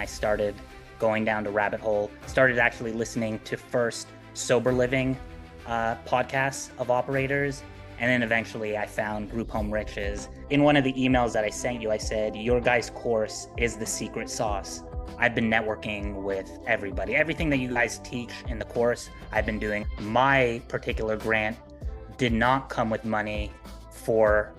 I started going down the rabbit hole, started actually listening to first sober living podcasts of operators. And then eventually I found Group Home Riches. In one of the emails that I sent you, I said, your guys' course is the secret sauce. I've been networking with everybody. Everything that you guys teach in the course, I've been doing. My particular grant did not come with money for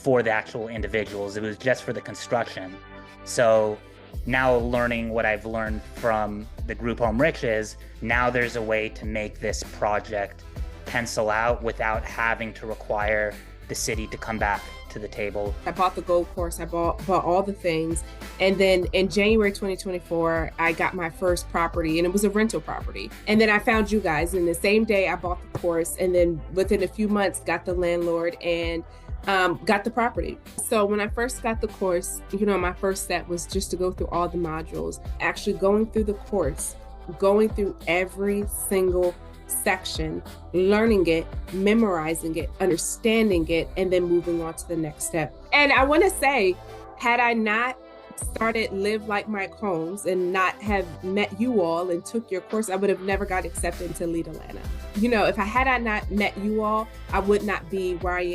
the actual individuals. It was just for the construction. So now learning what I've learned from the Group Home Riches, now there's a way to make this project pencil out without having to require the city to come back to the table. I bought the gold course, I bought all the things. And then in January 2024, I got my first property, and it was a rental property. And then I found you guys, and the same day I bought the course, and then within a few months got the landlord and got the property. So when I first got the course, my first step was just to go through all the modules. Actually going through the course, going through every single section, learning it, memorizing it, understanding it, and then moving on to the next step. And I want to say, had I not started Live Like Mike Holmes and not have met you all and took your course, I would have never got accepted into Lead Atlanta. If I not met you all, I would not be where I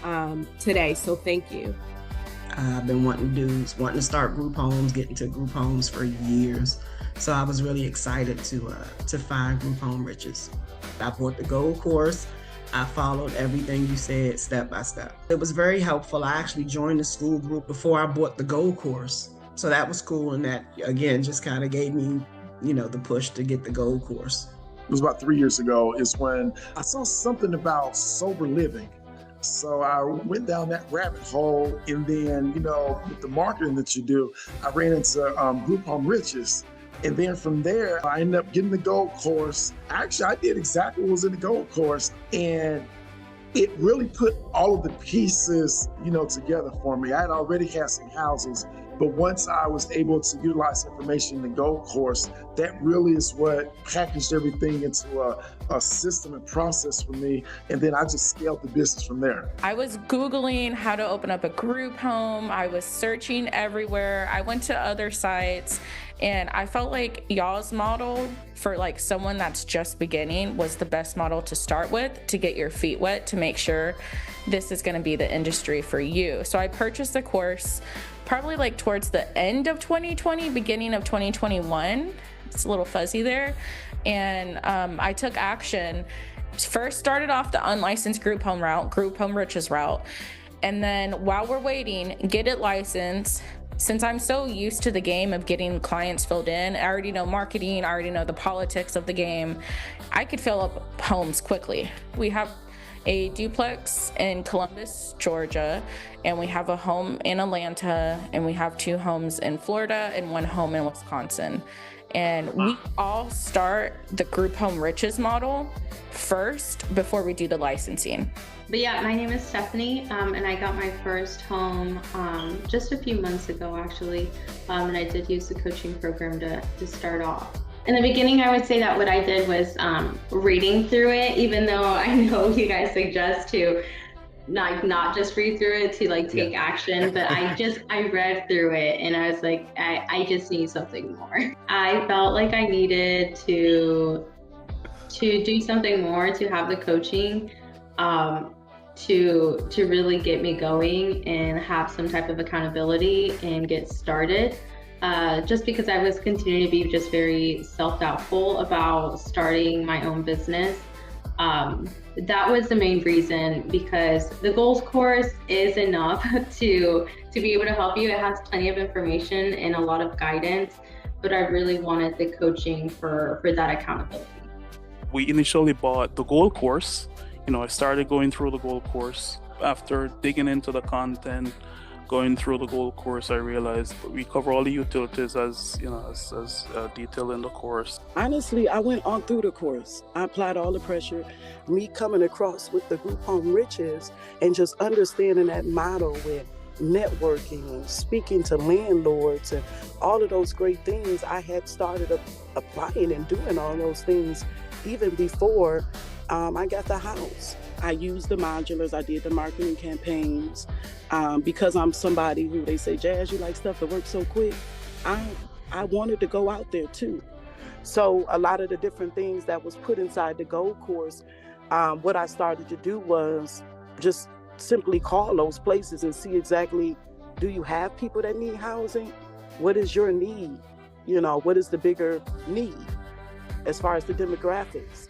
am today. So thank you. I've been wanting to start group homes, get into group homes for years. So I was really excited to find Group Home Riches. I bought the gold course. I followed everything you said step by step. It was very helpful. I actually joined the school group before I bought the gold course. So that was cool. And that, again, just kind of gave me, the push to get the gold course. It was about 3 years ago is when I saw something about sober living. So I went down that rabbit hole, and then, with the marketing that you do, I ran into Group Home Riches. And then from there, I ended up getting the gold course. Actually, I did exactly what was in the gold course. And it really put all of the pieces, together for me. I had already had some houses, but once I was able to utilize information in the gold course, that really is what packaged everything into a system and process for me. And then I just scaled the business from there. I was Googling how to open up a group home. I was searching everywhere. I went to other sites. And I felt like y'all's model for like someone that's just beginning was the best model to start with, to get your feet wet, to make sure this is going to be the industry for you. So I purchased the course probably like towards the end of 2020, beginning of 2021. It's a little fuzzy there. And I took action. First started off the unlicensed group home route, Group Home Riches route. And then while we're waiting, get it licensed. Since I'm so used to the game of getting clients filled in, I already know marketing, I already know the politics of the game, I could fill up homes quickly. We have a duplex in Columbus, Georgia, and we have a home in Atlanta, and we have 2 homes in Florida and 1 home in Wisconsin. And we all start the Group Home Riches model first before we do the licensing. But yeah, my name is Stephanie, and I got my first home just a few months ago, actually. And I did use the coaching program to start off. In the beginning, I would say that what I did was reading through it, even though I know you guys suggest to not just read through it, to take action, but I read through it and I was like, I just need something more. I felt like I needed to do something more, to have the coaching, to really get me going and have some type of accountability and get started. Just because I was continuing to be just very self-doubtful about starting my own business. That was the main reason, because the goals course is enough to be able to help you. It has plenty of information and a lot of guidance, but I really wanted the coaching for that accountability. We initially bought the gold course. I started going through the gold course. After digging into the content, going through the gold course, I realized we cover all the utilities as detailed in the course. Honestly, I went on through the course. I applied all the pressure. Me coming across with the Group Home Riches and just understanding that model with networking and speaking to landlords and all of those great things, I had started applying and doing all those things even before I got the house. I used the modulars, I did the marketing campaigns. Because I'm somebody who they say, Jazz, you like stuff that works so quick. I I wanted to go out there too. So a lot of the different things that was put inside the gold course, what I started to do was just simply call those places and see exactly, do you have people that need housing? What is your need? You know, what is the bigger need as far as the demographics?